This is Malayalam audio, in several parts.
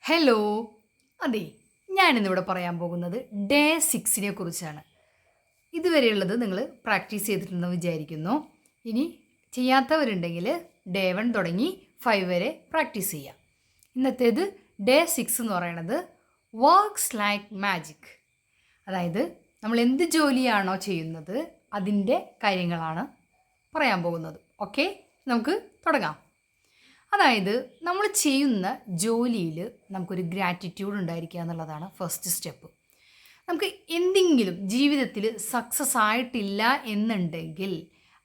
ഹലോ. അതെ, ഞാനിന്നിവിടെ പറയാൻ പോകുന്നത് ഡേ 6നെ കുറിച്ചാണ്. ഇതുവരെയുള്ളത് നിങ്ങൾ പ്രാക്ടീസ് ചെയ്തിട്ടുണ്ടെന്ന് വിചാരിക്കുന്നു. ഇനി ചെയ്യാത്തവരുണ്ടെങ്കിൽ ഡേ 1 തുടങ്ങി 5 വരെ പ്രാക്ടീസ് ചെയ്യാം. ഇന്നത്തേത് ഡേ 6 എന്ന് പറയുന്നത് വർക്ക്സ് ലൈക്ക് മാജിക്. അതായത് നമ്മൾ എന്ത് ജോലിയാണോ ചെയ്യുന്നത് അതിൻ്റെ കാര്യങ്ങളാണ് പറയാൻ പോകുന്നത്. ഓക്കെ, നമുക്ക് തുടങ്ങാം. അതായത് നമ്മൾ ചെയ്യുന്ന ജോലിയിൽ നമുക്കൊരു ഗ്രാറ്റിറ്റ്യൂഡ് ഉണ്ടായിരിക്കുക എന്നുള്ളതാണ് ഫസ്റ്റ് സ്റ്റെപ്പ്. നമുക്ക് എന്തെങ്കിലും ജീവിതത്തിൽ സക്സസ് ആയിട്ടില്ല എന്നുണ്ടെങ്കിൽ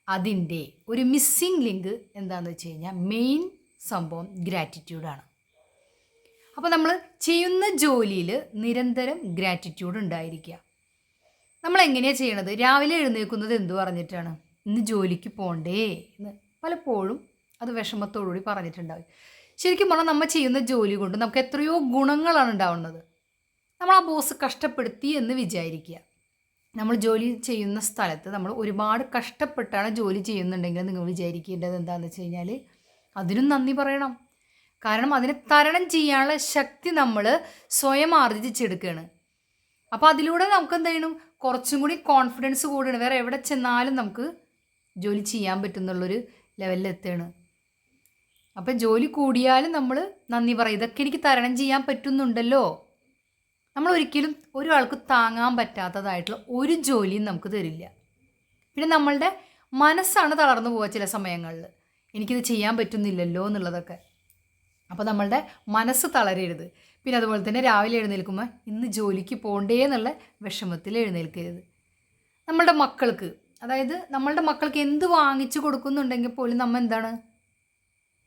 അതിൻ്റെ ഒരു മിസ്സിങ് ലിങ്ക് എന്താണെന്ന് വെച്ച് കഴിഞ്ഞാൽ മെയിൻ സംഭവം ഗ്രാറ്റിറ്റ്യൂഡാണ്. അപ്പോൾ നമ്മൾ ചെയ്യുന്ന ജോലിയിൽ നിരന്തരം ഗ്രാറ്റിറ്റ്യൂഡ് ഉണ്ടായിരിക്കുക. നമ്മളെങ്ങനെയാണ് ചെയ്യണത്? രാവിലെ എഴുന്നേൽക്കുന്നത് എന്തു പറഞ്ഞിട്ടാണ്? ഇന്ന് ജോലിക്ക് പോകണ്ടേ എന്ന് പലപ്പോഴും അത് വിഷമത്തോടുകൂടി പറഞ്ഞിട്ടുണ്ടാവും. ശരിക്കും പറഞ്ഞാൽ നമ്മൾ ചെയ്യുന്ന ജോലി കൊണ്ട് നമുക്ക് എത്രയോ ഗുണങ്ങളാണ് ഉണ്ടാവുന്നത്. നമ്മൾ ആ ബോസ് കഷ്ടപ്പെടുത്തി എന്ന് വിചാരിക്കുക. നമ്മൾ ജോലി ചെയ്യുന്ന സ്ഥലത്ത് നമ്മൾ ഒരുപാട് കഷ്ടപ്പെട്ടാണ് ജോലി ചെയ്യുന്നുണ്ടെങ്കിൽ നിങ്ങൾ വിചാരിക്കേണ്ടത് എന്താണെന്ന് വെച്ച് കഴിഞ്ഞാൽ അതിനും നന്ദി പറയണം. കാരണം അതിനെ തരണം ചെയ്യാനുള്ള ശക്തി നമ്മൾ സ്വയം ആർജിച്ചെടുക്കുകയാണ്. അപ്പോൾ അതിലൂടെ നമുക്ക് എന്ത് ചെയ്യണം? കുറച്ചും കൂടി കോൺഫിഡൻസ് കൂടണം. വേറെ എവിടെ ചെന്നാലും നമുക്ക് ജോലി ചെയ്യാൻ പറ്റുന്നുള്ളൊരു ലെവലിലെത്തുകയാണ്. അപ്പം ജോലി കൂടിയാലും നമ്മൾ നന്ദി പറയും. ഇതൊക്കെ എനിക്ക് തരണം ചെയ്യാൻ പറ്റുന്നുണ്ടല്ലോ. നമ്മൾ ഒരിക്കലും ഒരാൾക്ക് താങ്ങാൻ പറ്റാത്തതായിട്ടുള്ള ഒരു ജോലിയും നമുക്ക് തരില്ല. പിന്നെ നമ്മളുടെ മനസ്സാണ് തളർന്നു പോവുക ചില സമയങ്ങളിൽ, എനിക്കിത് ചെയ്യാൻ പറ്റുന്നില്ലല്ലോ എന്നുള്ളതൊക്കെ. അപ്പോൾ നമ്മളുടെ മനസ്സ് തളരരുത്. പിന്നെ അതുപോലെ തന്നെ രാവിലെ എഴുന്നേൽക്കുമ്പോൾ ഇന്ന് ജോലിക്ക് പോകണ്ടേ എന്നുള്ള വിഷമത്തിൽ എഴുന്നേൽക്കരുത്. നമ്മളുടെ മക്കൾക്ക്, അതായത് നമ്മളുടെ മക്കൾക്ക് എന്ത് വാങ്ങിച്ചു കൊടുക്കുന്നുണ്ടെങ്കിൽ പോലും നമ്മൾ എന്താണ്,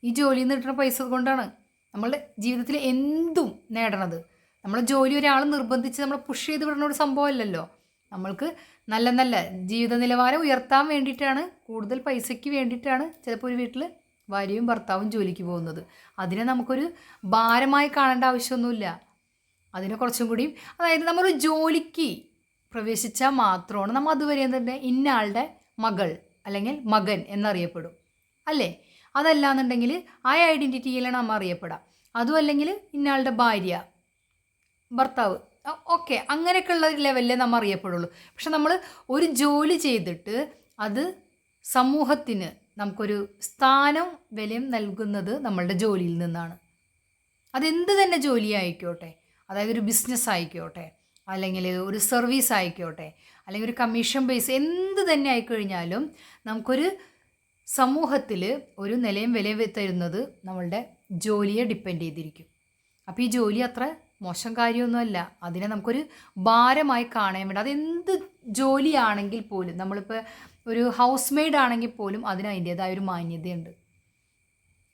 ഈ ജോലിയിൽ നിന്ന് കിട്ടുന്ന പൈസ കൊണ്ടാണ് നമ്മളുടെ ജീവിതത്തിൽ എന്തും നേടണത്. നമ്മളെ ജോലി ഒരാൾ നിർബന്ധിച്ച് നമ്മൾ പുഷ് ചെയ്ത് വിടുന്ന ഒരു സംഭവമല്ലല്ലോ. നമ്മൾക്ക് നല്ല നല്ല ജീവിത നിലവാരം ഉയർത്താൻ വേണ്ടിയിട്ടാണ്, കൂടുതൽ പൈസയ്ക്ക് വേണ്ടിയിട്ടാണ് ചിലപ്പോൾ ഒരു വീട്ടിൽ ഭാര്യയും ഭർത്താവും ജോലിക്ക് പോകുന്നത്. അതിനെ നമുക്കൊരു ഭാരമായി കാണേണ്ട ആവശ്യമൊന്നുമില്ല. അതിനെ കുറച്ചും കൂടിയും, അതായത് നമ്മളൊരു ജോലിക്ക് പ്രവേശിച്ചാൽ മാത്രമാണ് നമ്മൾ അതുവരെ തന്നെ ഇന്ന ആളുടെ മകൾ അല്ലെങ്കിൽ മകൻ എന്നറിയപ്പെടും, അല്ലേ? അതല്ലാന്നുണ്ടെങ്കിൽ ആ ഐഡൻറ്റിറ്റിയിലാണ് നമ്മൾ അറിയപ്പെടാം. അതും അല്ലെങ്കിൽ ഇന്നയാളുടെ ഭാര്യ, ഭർത്താവ്, ഓക്കെ, അങ്ങനെയൊക്കെയുള്ള ലെവലിലേ നമ്മൾ അറിയപ്പെടുള്ളൂ. പക്ഷെ നമ്മൾ ഒരു ജോലി ചെയ്തിട്ട് അത് സമൂഹത്തിന് നമുക്കൊരു സ്ഥാനം വിലയും നൽകുന്നത് നമ്മളുടെ ജോലിയിൽ നിന്നാണ്. അതെന്ത് തന്നെ ജോലി ആയിക്കോട്ടെ, അതായത് ഒരു ബിസിനസ് ആയിക്കോട്ടെ, അല്ലെങ്കിൽ ഒരു സർവീസ് ആയിക്കോട്ടെ, അല്ലെങ്കിൽ ഒരു കമ്മീഷൻ ബേസ്, എന്ത് തന്നെ ആയിക്കഴിഞ്ഞാലും നമുക്കൊരു സമൂഹത്തിൽ ഒരു നിലയും വിലയും തരുന്നത് നമ്മളുടെ ജോലിയെ ഡിപ്പെൻഡ് ചെയ്തിരിക്കും. അപ്പോൾ ഈ ജോലി അത്ര മോശം കാര്യമൊന്നുമല്ല. അതിനെ നമുക്കൊരു ഭാരമായി കാണാൻ വേണ്ടി, അതെന്ത് ജോലിയാണെങ്കിൽ പോലും, നമ്മളിപ്പോൾ ഒരു ഹൗസ് മെയ്ഡ് ആണെങ്കിൽ പോലും അതിന് അതിൻ്റേതായ ഒരു മാന്യതയുണ്ട്.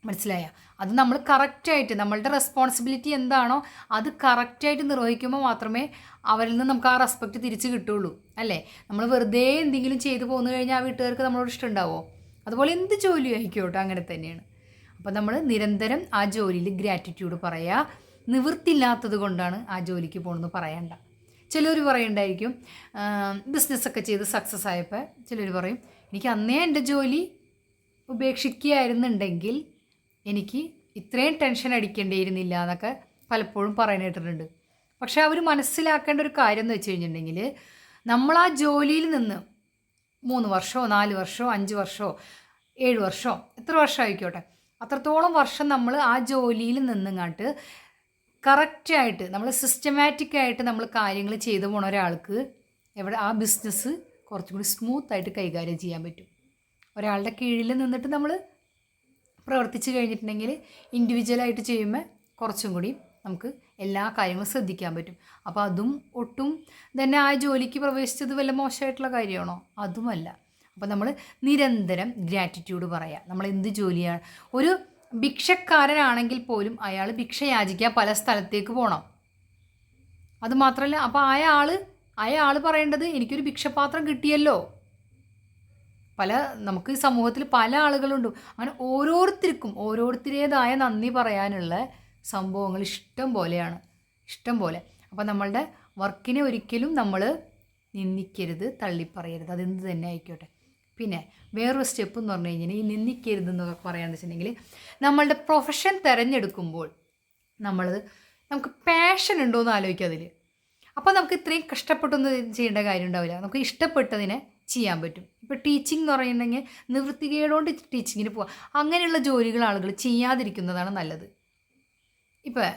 മനസ്സിലായ? അത് നമ്മൾ കറക്റ്റായിട്ട് നമ്മളുടെ റെസ്പോൺസിബിലിറ്റി എന്താണോ അത് കറക്റ്റായിട്ട് നിർവഹിക്കുമ്പോൾ മാത്രമേ അവരിൽ നിന്ന് നമുക്ക് ആ റെസ്പെക്റ്റ് തിരിച്ച് കിട്ടുള്ളൂ, അല്ലേ? നമ്മൾ വെറുതെ എന്തെങ്കിലും ചെയ്തു പോന്നു കഴിഞ്ഞാൽ ആ വീട്ടുകാർക്ക് നമ്മളോട് ഇഷ്ടമുണ്ടാവുമോ? അതുപോലെ എന്ത് ജോലി ആയിക്കോട്ടെ അങ്ങനെ തന്നെയാണ്. അപ്പോൾ നമ്മൾ നിരന്തരം ആ ജോലിയിൽ ഗ്രാറ്റിറ്റ്യൂഡ് പറയുക. നിവൃത്തിയില്ലാത്തത് കൊണ്ടാണ് ആ ജോലിക്ക് പോകണമെന്ന് പറയണ്ട. ചിലർ പറയുണ്ടായിരിക്കും, ബിസിനസ്സൊക്കെ ചെയ്ത് സക്സസ് ആയപ്പോൾ ചിലർ പറയും, എനിക്ക് അന്നേ എൻ്റെ ജോലി ഉപേക്ഷിക്കുകയായിരുന്നുണ്ടെങ്കിൽ എനിക്ക് ഇത്രയും ടെൻഷൻ അടിക്കേണ്ടിയിരുന്നില്ല എന്നൊക്കെ പലപ്പോഴും പറയാനായിട്ടുണ്ട്. പക്ഷേ അവർ മനസ്സിലാക്കേണ്ട ഒരു കാര്യം എന്ന് വെച്ച് കഴിഞ്ഞിട്ടുണ്ടെങ്കിൽ, നമ്മൾ ആ ജോലിയിൽ നിന്ന് 3 വർഷമോ 4 വർഷമോ 5 വർഷമോ 7 വർഷമോ എത്ര വർഷം ആയിക്കോട്ടെ, അത്രത്തോളം വർഷം നമ്മൾ ആ ജോലിയിൽ നിന്നിങ്ങാട്ട് കറക്റ്റായിട്ട് നമ്മൾ സിസ്റ്റമാറ്റിക്കായിട്ട് നമ്മൾ കാര്യങ്ങൾ ചെയ്തു പോണ ഒരാൾക്ക് എവിടെ ആ ബിസിനസ് കുറച്ചും കൂടി സ്മൂത്തായിട്ട് കൈകാര്യം ചെയ്യാൻ പറ്റും. ഒരാളുടെ കീഴിൽ നിന്നിട്ട് നമ്മൾ പ്രവർത്തിച്ച് കഴിഞ്ഞിട്ടുണ്ടെങ്കിൽ ഇൻഡിവിജ്വലായിട്ട് ചെയ്യുമ്പോൾ കുറച്ചും കൂടി നമുക്ക് എല്ലാ കാര്യങ്ങളും ശ്രദ്ധിക്കാൻ പറ്റും. അപ്പോൾ അതും ഒട്ടും തന്നെ ആ ജോലിക്ക് പ്രവേശിച്ചത് വല്ല മോശമായിട്ടുള്ള കാര്യമാണോ? അതുമല്ല. അപ്പോൾ നമ്മൾ നിരന്തരം ഗ്രാറ്റിറ്റ്യൂഡ് പറയുക. നമ്മൾ എന്ത് ജോലിയാണ്, ഒരു ഭിക്ഷക്കാരനാണെങ്കിൽ പോലും അയാൾ ഭിക്ഷ യാചിക്കാൻ പല സ്ഥലത്തേക്ക് പോകണം. അതുമാത്രമല്ല, അപ്പോൾ അയാൾ പറയേണ്ടത് എനിക്കൊരു ഭിക്ഷപാത്രം കിട്ടിയല്ലോ. നമുക്ക് ഈ സമൂഹത്തിൽ പല ആളുകളുണ്ട്. അങ്ങനെ ഓരോരുത്തർക്കും ഓരോരുത്തരേതായ നന്ദി പറയാനുള്ള സംഭവങ്ങൾ ഇഷ്ടം പോലെ. അപ്പോൾ നമ്മളുടെ വർക്കിനെ ഒരിക്കലും നമ്മൾ നിന്ദിക്കരുത്, തള്ളിപ്പറയരുത്, അതെന്ത് തന്നെ ആയിക്കോട്ടെ. പിന്നെ വേറൊരു സ്റ്റെപ്പ് എന്ന് പറഞ്ഞു കഴിഞ്ഞാൽ ഈ നിന്ദിക്കരുതെന്നൊക്കെ പറയാമെന്ന് വെച്ചിട്ടുണ്ടെങ്കിൽ, നമ്മളുടെ പ്രൊഫഷൻ തിരഞ്ഞെടുക്കുമ്പോൾ നമ്മൾ നമുക്ക് പാഷൻ ഉണ്ടോ എന്ന് ആലോചിക്കുക അതിൽ. അപ്പോൾ നമുക്ക് ഇത്രയും കഷ്ടപ്പെട്ടൊന്നും ചെയ്യേണ്ട കാര്യം ഉണ്ടാവില്ല. നമുക്ക് ഇഷ്ടപ്പെട്ടതിനെ ചെയ്യാൻ പറ്റും. ഇപ്പോൾ ടീച്ചിങ് എന്ന് പറയുന്നുണ്ടെങ്കിൽ നിവൃത്തികേടുകൊണ്ട് ടീച്ചിങ്ങിന് പോവാം. അങ്ങനെയുള്ള ജോലികൾ ആളുകൾ ചെയ്യാതിരിക്കുന്നതാണ് നല്ലത്. ഇപ്പം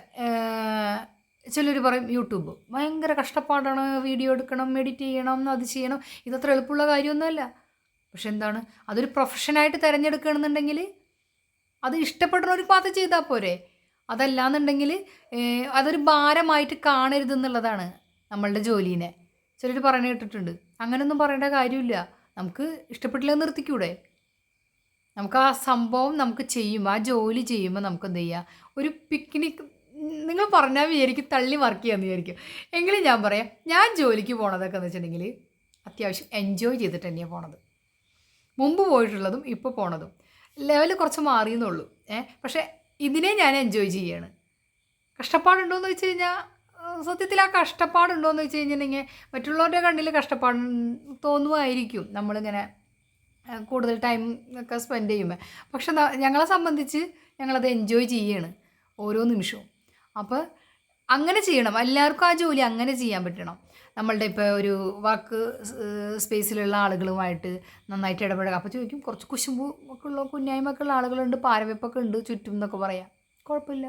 ചിലർ പറയും യൂട്യൂബ് ഭയങ്കര കഷ്ടപ്പാടാണ്, വീഡിയോ എടുക്കണം, എഡിറ്റ് ചെയ്യണം, അത് ചെയ്യണം, ഇതത്ര എളുപ്പമുള്ള കാര്യമൊന്നുമല്ല. പക്ഷെ എന്താണ്, അതൊരു പ്രൊഫഷനായിട്ട് തിരഞ്ഞെടുക്കണമെന്നുണ്ടെങ്കിൽ അത് ഇഷ്ടപ്പെടുന്നവർക്ക് മാത്രം ചെയ്താൽ പോരെ. അതല്ലാന്നുണ്ടെങ്കിൽ അതൊരു ഭാരമായിട്ട് കാണരുതെന്നുള്ളതാണ് നമ്മളുടെ ജോലീനെ. ചിലർ പറഞ്ഞു കേട്ടിട്ടുണ്ട്. അങ്ങനെയൊന്നും പറയേണ്ട കാര്യമില്ല. നമുക്ക് ഇഷ്ടപ്പെട്ടില്ല നിർത്തിക്കൂടെ. നമുക്ക് ആ സംഭവം നമുക്ക് ചെയ്യുമ്പോൾ, ആ ജോലി ചെയ്യുമ്പോൾ നമുക്ക് എന്ത് ചെയ്യുക, ഒരു പിക്നിക് നിങ്ങൾ പറഞ്ഞാൽ വിചാരിക്കും തള്ളി വർക്ക് ചെയ്യാമെന്ന് വിചാരിക്കും. എങ്കിലും ഞാൻ പറയാം, ഞാൻ ജോലിക്ക് പോണതൊക്കെ എന്ന് വെച്ചിട്ടുണ്ടെങ്കിൽ അത്യാവശ്യം എൻജോയ് ചെയ്തിട്ട് തന്നെയാണ് പോണത്. മുമ്പ് പോയിട്ടുള്ളതും ഇപ്പോൾ പോണതും ലെവൽ കുറച്ച് മാറിയെന്നുള്ളൂ. പക്ഷേ ഇതിനെ ഞാൻ എൻജോയ് ചെയ്യാണ്. കഷ്ടപ്പാടുണ്ടോയെന്ന് വെച്ച് കഴിഞ്ഞാൽ സത്യത്തിൽ ആ കഷ്ടപ്പാടുണ്ടോയെന്ന് വെച്ച് കഴിഞ്ഞിട്ടുണ്ടെങ്കിൽ മറ്റുള്ളവരുടെ കണ്ണിൽ കഷ്ടപ്പാട് തോന്നുമായിരിക്കും നമ്മളിങ്ങനെ കൂടുതൽ ടൈം ഒക്കെ സ്പെൻഡ് ചെയ്യുമ്പോൾ. പക്ഷെ ഞങ്ങളെ സംബന്ധിച്ച് ഞങ്ങളത് എൻജോയ് ചെയ്യാണ് ഓരോ നിമിഷവും. അപ്പോൾ അങ്ങനെ ചെയ്യണം. എല്ലാവർക്കും ആ ജോലി അങ്ങനെ ചെയ്യാൻ പറ്റണം. നമ്മളുടെ ഇപ്പോൾ ഒരു വർക്ക് സ്പേസിലുള്ള ആളുകളുമായിട്ട് നന്നായിട്ട് ഇടപെടുക. അപ്പോൾ ചോദിക്കും, കുറച്ച് കുശുമ്പ് ഒക്കെ ഉള്ള കുഞ്ഞായ്മൊക്കെ ഉള്ള ആളുകളുണ്ട്, പാരവെപ്പൊക്കെ ഉണ്ട് ചുറ്റും എന്നൊക്കെ പറയാം. കുഴപ്പമില്ല,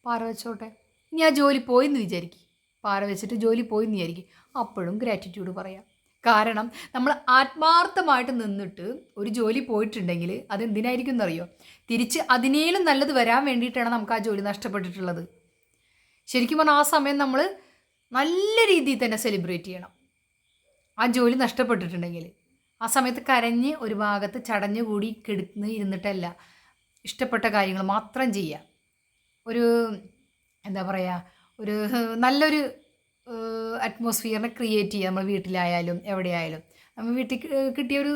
പാര വെച്ചോട്ടെ. ഇനി ആ ജോലി പോയെന്ന് വിചാരിക്കും, പാര വെച്ചിട്ട് ജോലി പോയെന്ന് വിചാരിക്കും, അപ്പോഴും ഗ്രാറ്റിറ്റ്യൂഡ് പറയാം. കാരണം നമ്മൾ ആത്മാർത്ഥമായിട്ട് നിന്നിട്ട് ഒരു ജോലി പോയിട്ടുണ്ടെങ്കിൽ അതെന്തിനായിരിക്കും എന്നറിയോ? തിരിച്ച് അതിനേലും നല്ലത് വരാൻ വേണ്ടിയിട്ടാണ് നമുക്ക് ആ ജോലി നഷ്ടപ്പെട്ടിട്ടുള്ളത്. ശരിക്കും പറഞ്ഞാൽ ആ സമയം നമ്മൾ നല്ല രീതിയിൽ തന്നെ സെലിബ്രേറ്റ് ചെയ്യണം. ആ ജോലി നഷ്ടപ്പെട്ടിട്ടുണ്ടെങ്കിൽ ആ സമയത്ത് കരഞ്ഞ് ഒരു ഭാഗത്ത് ചടഞ്ഞുകൂടി ഇരുന്നിട്ടല്ല, ഇഷ്ടപ്പെട്ട കാര്യങ്ങൾ മാത്രം ചെയ്യുക. ഒരു എന്താ പറയുക, ഒരു നല്ലൊരു അറ്റ്മോസ്ഫിയറിനെ ക്രിയേറ്റ് ചെയ്യുക. നമ്മൾ വീട്ടിലായാലും എവിടെയായാലും നമ്മൾ വീട്ടിൽ കിട്ടിയൊരു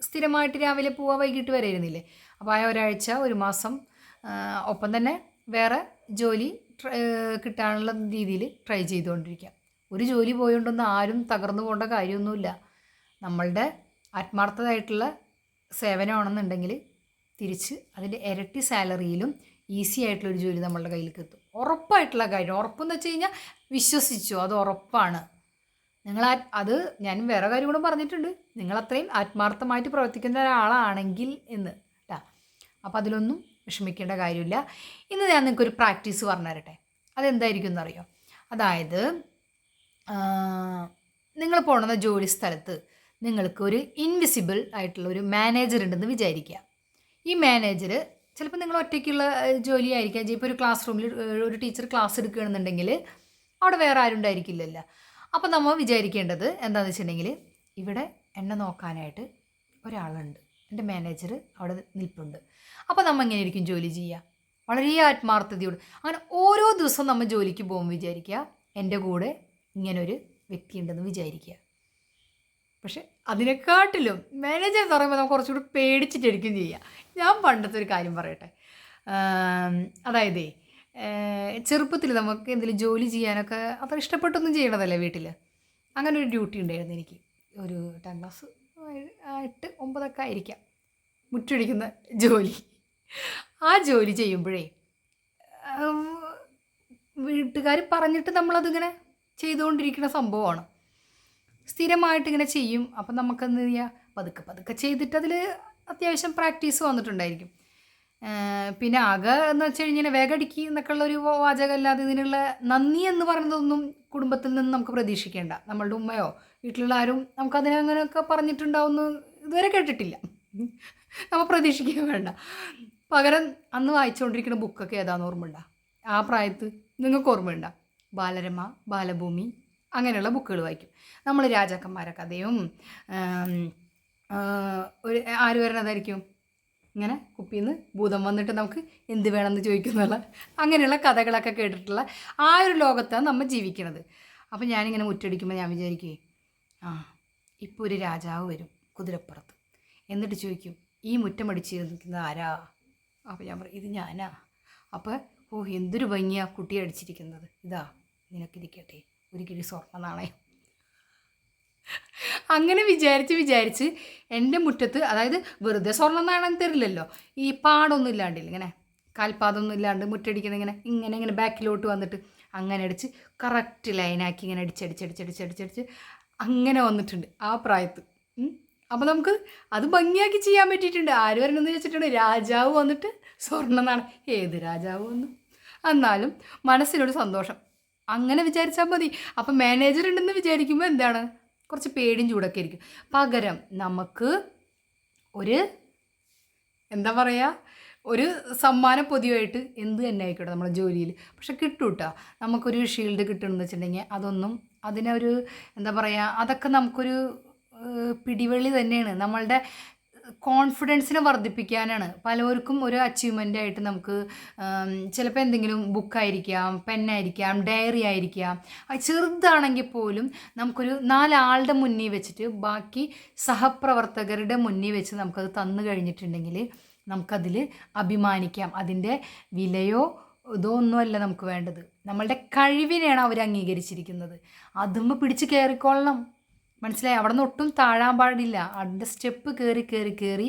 സ്ഥിരമായിട്ട് രാവിലെ പോവുക, വൈകിട്ട് വരെ ഇരുന്നില്ലേ. അപ്പോൾ ആ ഒരാഴ്ച, ഒരു മാസം ഒപ്പം തന്നെ വേറെ ജോലി കിട്ടാനുള്ള രീതിയിൽ ട്രൈ ചെയ്തുകൊണ്ടിരിക്കുക. ഒരു ജോലി പോയോണ്ടൊന്നും ആരും തകർന്നു പോകേണ്ട കാര്യമൊന്നുമില്ല. നമ്മളുടെ ആത്മാർത്ഥമായിട്ടുള്ള സേവനമാണെന്നുണ്ടെങ്കിൽ തിരിച്ച് അതിൻ്റെ ഇരട്ടി സാലറിയിലും ഈസി ആയിട്ടുള്ളൊരു ജോലി നമ്മളുടെ കയ്യിലേക്ക് എത്തും. ഉറപ്പായിട്ടുള്ള കാര്യം. ഉറപ്പെന്ന് വെച്ച് കഴിഞ്ഞാൽ വിശ്വസിച്ചു, അത് ഉറപ്പാണ്. അത് ഞാൻ വേറെ കാര്യം കൂടെ പറഞ്ഞിട്ടുണ്ട്, നിങ്ങളത്രയും ആത്മാർത്ഥമായിട്ട് പ്രവർത്തിക്കുന്ന ഒരാളാണെങ്കിൽ എന്ന് കേട്ടോ. അപ്പോൾ അതിലൊന്നും വിഷമിക്കേണ്ട കാര്യമില്ല. ഇന്ന് ഞാൻ നിങ്ങൾക്കൊരു പ്രാക്ടീസ് പറഞ്ഞു തരട്ടെ. അതെന്തായിരിക്കും എന്നറിയോ? അതായത് നിങ്ങൾ പോകുന്ന ജോലി സ്ഥലത്ത് നിങ്ങൾക്ക് ഒരു ഇൻവിസിബിൾ ആയിട്ടുള്ള ഒരു മാനേജർ ഉണ്ടെന്ന് വിചാരിക്കുക. ഈ മാനേജർ ചിലപ്പോൾ നിങ്ങൾ ഒറ്റയ്ക്കുള്ള ജോലി ആയിരിക്കാം. ഇപ്പോൾ ഒരു ക്ലാസ് റൂമിൽ ഒരു ടീച്ചർ ക്ലാസ് എടുക്കുകയാണെന്നുണ്ടെങ്കിൽ അവിടെ വേറെ ആരും ഉണ്ടായിരിക്കില്ലല്ലോ. അപ്പോൾ നമ്മൾ വിചാരിക്കേണ്ടത് എന്താണെന്ന് വെച്ചിട്ടുണ്ടെങ്കിൽ, ഇവിടെ എന്നെ നോക്കാനായിട്ട് ഒരാളുണ്ട്, എൻ്റെ മാനേജർ അവിടെ നിൽപ്പുണ്ട്. അപ്പോൾ നമ്മൾ എങ്ങനെ ആയിരിക്കും ജോലി ചെയ്യുക? വളരെ ആത്മാർത്ഥതയോട്. അങ്ങനെ ഓരോ ദിവസവും നമ്മൾ ജോലിക്ക് പോകുമ്പോൾ വിചാരിക്കുക, എൻ്റെ കൂടെ ഇങ്ങനൊരു വ്യക്തി ഉണ്ടെന്ന് വിചാരിക്കുക. പക്ഷെ അതിനെക്കാട്ടിലും മാനേജർ എന്ന് പറയുമ്പോൾ നമുക്ക് കുറച്ചുകൂടി പേടിച്ചിട്ടായിരിക്കും ചെയ്യുക. ഞാൻ പണ്ടത്തെ ഒരു കാര്യം പറയട്ടെ. അതായത് ചെറുപ്പത്തിൽ നമുക്ക് എന്തെങ്കിലും ജോലി ചെയ്യാനൊക്കെ അത്ര ഇഷ്ടപ്പെട്ടൊന്നും ചെയ്യണതല്ലേ വീട്ടിൽ. അങ്ങനെ ഒരു ഡ്യൂട്ടി ഉണ്ടായിരുന്നു എനിക്ക്. ഒരു 10 ക്ലാസ് 8, 9 ആയിരിക്കാം. മുറ്റടിക്കുന്ന ജോലി. ആ ജോലി ചെയ്യുമ്പോഴേ വീട്ടുകാർ പറഞ്ഞിട്ട് നമ്മളതിങ്ങനെ ചെയ്തുകൊണ്ടിരിക്കുന്ന സംഭവമാണ്. സ്ഥിരമായിട്ടിങ്ങനെ ചെയ്യും. അപ്പം നമുക്കെന്ത് ചെയ്യുക, പതുക്കെ പതുക്കെ ചെയ്തിട്ട് അതിൽ അത്യാവശ്യം പ്രാക്ടീസ് വന്നിട്ടുണ്ടായിരിക്കും. പിന്നെ ആകെ എന്ന് വെച്ച് കഴിഞ്ഞാൽ വേഗടിക്ക് എന്നൊക്കെ ഉള്ളൊരു വാചകമല്ലാതെ ഇതിനുള്ള നന്ദി എന്ന് പറയുന്നതൊന്നും കുടുംബത്തിൽ നിന്ന് നമുക്ക് പ്രതീക്ഷിക്കേണ്ട. നമ്മളുടെ ഉമ്മയോ വീട്ടിലുള്ള ആരും നമുക്കതിനെ അങ്ങനെയൊക്കെ പറഞ്ഞിട്ടുണ്ടാവുമെന്ന് ഇതുവരെ കേട്ടിട്ടില്ല. നമ്മൾ പ്രതീക്ഷിക്കാൻ വേണ്ട. പകരം അന്ന് വായിച്ചുകൊണ്ടിരിക്കുന്ന ബുക്കൊക്കെ ഏതാണെന്ന് ഓർമ്മയുണ്ടോ? ആ പ്രായത്ത് നിങ്ങൾക്ക് ഓർമ്മയുണ്ടോ? ബാലരമ, ബാലഭൂമി, അങ്ങനെയുള്ള ബുക്കുകൾ വായിക്കും നമ്മൾ. രാജാക്കന്മാരെ കഥയും ഒരു ആര് വരണതായിരിക്കും, ഇങ്ങനെ കുപ്പിയിൽ നിന്ന് ഭൂതം വന്നിട്ട് നമുക്ക് എന്ത് വേണമെന്ന് ചോദിക്കുന്നുള്ള അങ്ങനെയുള്ള കഥകളൊക്കെ കേട്ടിട്ടുള്ള ആ ഒരു ലോകത്താണ് നമ്മൾ ജീവിക്കുന്നത്. അപ്പം ഞാനിങ്ങനെ മുറ്റടിക്കുമ്പോൾ ഞാൻ വിചാരിക്കുകയെ, ഇപ്പോൾ ഒരു രാജാവ് വരും കുതിരപ്പുറത്ത്, എന്നിട്ട് ചോദിക്കും, ഈ മുറ്റമടിച്ച് നിൽക്കുന്നത് ആരാ? അപ്പോൾ ഞാൻ പറയും, ഇത് ഞാനാ. അപ്പോൾ എന്തൊരു ഭംഗിയാണ് കുട്ടി അടിച്ചിരിക്കുന്നത്, ഇതാ നിനക്കിരിക്കട്ടെ ഒരു കിഴി സ്വർണ്ണ നാണയം. അങ്ങനെ വിചാരിച്ച് എൻ്റെ മുറ്റത്ത്, അതായത് വെറുതെ സ്വർണ്ണ നാണയം തരില്ലല്ലോ, ഈ പാടൊന്നും ഇല്ലാണ്ടില്ല, ഇങ്ങനെ കാൽപാദമൊന്നും ഇല്ലാണ്ട് മുറ്റടിക്കുന്ന ഇങ്ങനെ ഇങ്ങനെ ഇങ്ങനെ ബാക്കിലോട്ട് വന്നിട്ട് അങ്ങനെ അടിച്ച് കറക്റ്റ് ലൈനാക്കി ഇങ്ങനെ അടിച്ചടിച്ചടിച്ചടിച്ചടിച്ചടിച്ച് അങ്ങനെ വന്നിട്ടുണ്ട് ആ പ്രായത്ത്. അപ്പോൾ നമുക്ക് അത് ഭംഗിയാക്കി ചെയ്യാൻ പറ്റിയിട്ടുണ്ട്. ആര് വരണമെന്ന് വെച്ചിട്ടുണ്ട്, രാജാവ് വന്നിട്ട് സ്വർണ്ണ നാണയം, ഏത് രാജാവ് വന്നു, എന്നാലും മനസ്സിനൊരു സന്തോഷം. അങ്ങനെ വിചാരിച്ചാൽ മതി. അപ്പം മാനേജർ ഉണ്ടെന്ന് വിചാരിക്കുമ്പോൾ എന്താണ്, കുറച്ച് പേടിയും ചൂടൊക്കെ ആയിരിക്കും. പകരം നമുക്ക് ഒരു എന്താ പറയുക, ഒരു സമ്മാന പൊതിയായിട്ട് എന്ത് തന്നെ ആയിക്കോട്ടെ നമ്മളെ ജോലിയിൽ പക്ഷെ കിട്ടും കേട്ടോ. നമുക്കൊരു ഷീൽഡ് കിട്ടണമെന്ന് വെച്ചിട്ടുണ്ടെങ്കിൽ അതൊന്നും അതിനൊരു എന്താ പറയുക, അതൊക്കെ നമുക്കൊരു പിടിവള്ളി തന്നെയാണ്. നമ്മളുടെ കോൺഫിഡൻസിനെ വർദ്ധിപ്പിക്കാനാണ്. പലർക്കും ഒരു അച്ചീവ്മെൻ്റ് ആയിട്ട് നമുക്ക് ചിലപ്പോൾ എന്തെങ്കിലും ബുക്കായിരിക്കാം, പെന്നായിരിക്കാം, ഡയറി ആയിരിക്കാം, ചെറുതാണെങ്കിൽ പോലും നമുക്കൊരു 4 ആളുടെ മുന്നിൽ വെച്ചിട്ട് ബാക്കി സഹപ്രവർത്തകരുടെ മുന്നിൽ വെച്ച് നമുക്കത് തന്നു കഴിഞ്ഞിട്ടുണ്ടെങ്കിൽ നമുക്കതിൽ അഭിമാനിക്കാം. അതിൻ്റെ വിലയോ ഇതോ ഒന്നുമല്ല നമുക്ക് വേണ്ടത്, നമ്മളുടെ കഴിവിനെയാണ് അവർ അംഗീകരിച്ചിരിക്കുന്നത്. അതുമ്പോൾ പിടിച്ച് കയറിക്കൊള്ളണം, മനസ്സിലായി? അവിടെ നിന്ന് ഒട്ടും താഴാൻ പാടില്ല. അതിൻ്റെ സ്റ്റെപ്പ് കയറി കയറി കയറി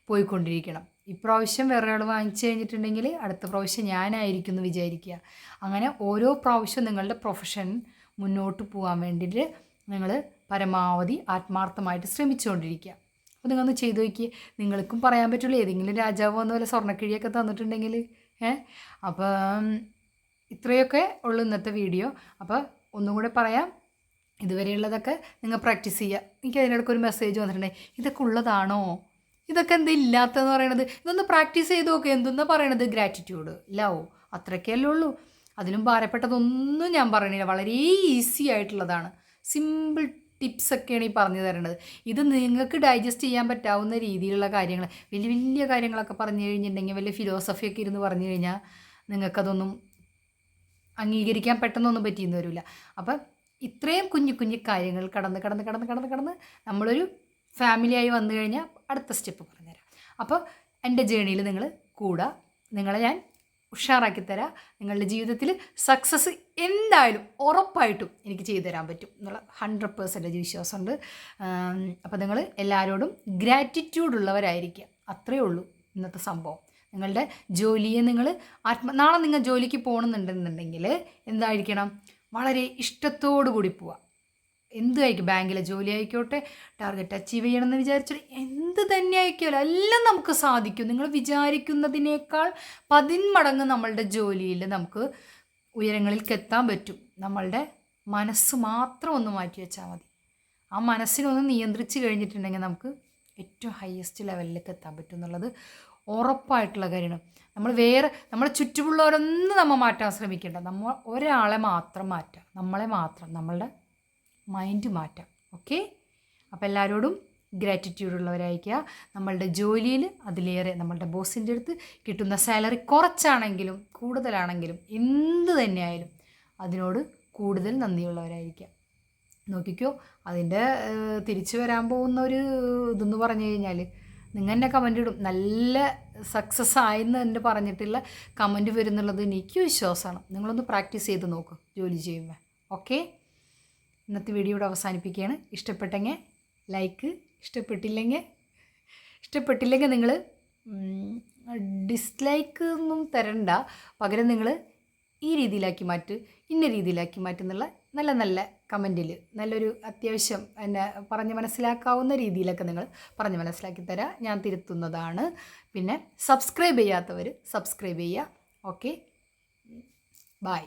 പോയിക്കൊണ്ടിരിക്കണം. ഇപ്രാവശ്യം വേറെ ഒരാൾ വാങ്ങിച്ചു കഴിഞ്ഞിട്ടുണ്ടെങ്കിൽ അടുത്ത പ്രാവശ്യം ഞാനായിരിക്കും എന്ന് വിചാരിക്കുക. അങ്ങനെ ഓരോ പ്രാവശ്യം നിങ്ങളുടെ പ്രൊഫഷൻ മുന്നോട്ട് പോകാൻ വേണ്ടിയിട്ട് നിങ്ങൾ പരമാവധി ആത്മാർത്ഥമായിട്ട് ശ്രമിച്ചുകൊണ്ടിരിക്കുക. അപ്പോൾ നിങ്ങളൊന്ന് ചെയ്തു നോക്കി. നിങ്ങൾക്കും പറയാൻ പറ്റുള്ളൂ, ഏതെങ്കിലും രാജാവ് വന്ന പോലെ സ്വർണ്ണക്കിഴിയൊക്കെ തന്നിട്ടുണ്ടെങ്കിൽ. അപ്പം ഇത്രയൊക്കെ ഉള്ളൂ ഇന്നത്തെ വീഡിയോ. അപ്പോൾ ഒന്നും കൂടെ പറയാം, ഇതുവരെയുള്ളതൊക്കെ നിങ്ങൾ പ്രാക്ടീസ് ചെയ്യുക. എനിക്ക് അതിനിടയ്ക്ക് ഒരു മെസ്സേജ് വന്നിട്ടുണ്ടെങ്കിൽ ഇതൊക്കെ ഉള്ളതാണോ, ഇതൊക്കെ എന്താ ഇല്ലാത്തതെന്ന് പറയണത്, ഇതൊന്ന് പ്രാക്ടീസ് ചെയ്ത് നോക്കുക. എന്തെന്നാ പറയണത്, ഗ്രാറ്റിറ്റ്യൂഡ്, ലവ്, അത്രയ്ക്കല്ലേ ഉള്ളൂ. അതിലും ഭാരപ്പെട്ടതൊന്നും ഞാൻ പറയണില്ല. വളരെ ഈസി ആയിട്ടുള്ളതാണ്, സിമ്പിൾ ടിപ്സൊക്കെയാണ് ഈ പറഞ്ഞു തരേണ്ടത്. ഇത് നിങ്ങൾക്ക് ഡൈജസ്റ്റ് ചെയ്യാൻ പറ്റാവുന്ന രീതിയിലുള്ള കാര്യങ്ങൾ, വലിയ വലിയ കാര്യങ്ങളൊക്കെ പറഞ്ഞു കഴിഞ്ഞിട്ടുണ്ടെങ്കിൽ, വലിയ ഫിലോസഫിയൊക്കെ ഇരുന്ന് പറഞ്ഞു കഴിഞ്ഞാൽ നിങ്ങൾക്കതൊന്നും അംഗീകരിക്കാൻ പെട്ടെന്നൊന്നും പറ്റിയെന്ന് വരില്ല. അപ്പം ഇത്രയും കുഞ്ഞു കുഞ്ഞു കാര്യങ്ങൾ കടന്ന് നമ്മളൊരു ഫാമിലിയായി വന്നു കഴിഞ്ഞാൽ അടുത്ത സ്റ്റെപ്പ് പറഞ്ഞുതരാം. അപ്പോൾ എൻ്റെ ജേണിയിൽ നിങ്ങൾ കൂടെ, നിങ്ങളെ ഞാൻ ഉഷാറാക്കി തരാം. നിങ്ങളുടെ ജീവിതത്തിൽ സക്സസ് എന്തായാലും ഉറപ്പായിട്ടും എനിക്ക് ചെയ്തു തരാൻ പറ്റും എന്നുള്ള 100% വിശ്വാസമുണ്ട്. അപ്പോൾ നിങ്ങൾ എല്ലാവരോടും ഗ്രാറ്റിറ്റ്യൂഡ് ഉള്ളവരായിരിക്കുക, അത്രയേ ഉള്ളൂ ഇന്നത്തെ സംഭവം. നിങ്ങളുടെ ജോലിയെ നിങ്ങൾ നാളെ നിങ്ങൾ ജോലിക്ക് പോകണമെന്നുണ്ടെന്നുണ്ടെങ്കിൽ എന്തായിരിക്കണം, വളരെ ഇഷ്ടത്തോടു കൂടി പോവുക. എന്തായിരിക്കും, ബാങ്കിലെ ജോലി ആയിക്കോട്ടെ, ടാർഗറ്റ് അച്ചീവ് ചെയ്യണമെന്ന് വിചാരിച്ചാൽ എന്ത് തന്നെ ആയിക്കോട്ടെ, എല്ലാം നമുക്ക് സാധിക്കും. നിങ്ങൾ വിചാരിക്കുന്നതിനേക്കാൾ 10 മടങ്ങ് നമ്മളുടെ ജോലിയിൽ നമുക്ക് ഉയരങ്ങളിലേക്ക് എത്താൻ പറ്റും. നമ്മളുടെ മനസ്സ് മാത്രം ഒന്ന് മാറ്റി വെച്ചാൽ മതി. ആ മനസ്സിനൊന്ന് നിയന്ത്രിച്ച് കഴിഞ്ഞിട്ടുണ്ടെങ്കിൽ നമുക്ക് ഏറ്റവും ഹയസ്റ്റ് ലെവലിലേക്ക് എത്താൻ പറ്റും എന്നുള്ളത് ഉറപ്പായിട്ടുള്ള കാര്യമാണ്. നമ്മളെ ചുറ്റുമുള്ളവരൊന്നും നമ്മൾ മാറ്റാൻ ശ്രമിക്കേണ്ട. നമ്മൾ ഒരാളെ മാത്രം മാറ്റാം, നമ്മളെ മാത്രം, നമ്മളുടെ മൈൻഡ് മാറ്റാം. ഓക്കെ? അപ്പോൾ എല്ലാവരോടും ഗ്രാറ്റിറ്റ്യൂഡ് ഉള്ളവരായിരിക്കുക. നമ്മളുടെ ജോലിയിൽ അതിലേറെ നമ്മളുടെ ബോസിൻ്റെ അടുത്ത് കിട്ടുന്ന സാലറി കുറച്ചാണെങ്കിലും കൂടുതലാണെങ്കിലും എന്ത് തന്നെയായാലും അതിനോട് കൂടുതൽ നന്ദിയുള്ളവരായിരിക്കുക. നോക്കിക്കോ, അതിൻ്റെ തിരിച്ചു വരാൻ പോകുന്ന ഒരു ഇതെന്ന് പറഞ്ഞു കഴിഞ്ഞാൽ നിങ്ങൾ എന്നെ കമൻ്റ് ഇടും, നല്ല സക്സസ് ആയെന്ന് എൻ്റെ പറഞ്ഞിട്ടുള്ള കമൻറ്റ് വരുന്നുള്ളത് എനിക്ക് വിശ്വാസമാണ്. നിങ്ങളൊന്ന് പ്രാക്ടീസ് ചെയ്ത് നോക്കും ജോലി ചെയ്യുമ്പോൾ. ഓക്കെ? ഇന്നത്തെ വീഡിയോ ഇവിടെ അവസാനിപ്പിക്കുകയാണ്. ഇഷ്ടപ്പെട്ടെങ്കിൽ ലൈക്ക്, ഇഷ്ടപ്പെട്ടില്ലെങ്കിൽ നിങ്ങൾ ഡിസ്ലൈക്ക് ഒന്നും തരണ്ട. പകരം നിങ്ങൾ ഈ രീതിയിലാക്കി മാറ്റ്, ഇന്ന രീതിയിലാക്കി മാറ്റുന്നുള്ള നല്ല നല്ല കമൻറ്റിൽ നല്ലൊരു അത്യാവശ്യം എന്നെ പറഞ്ഞ് മനസ്സിലാക്കാവുന്ന രീതിയിലൊക്കെ നിങ്ങൾ പറഞ്ഞ് മനസ്സിലാക്കി തരാം, ഞാൻ തിരുത്തുന്നതാണ്. പിന്നെ സബ്സ്ക്രൈബ് ചെയ്യാത്തവർ സബ്സ്ക്രൈബ് ചെയ്യുക. Okay, by.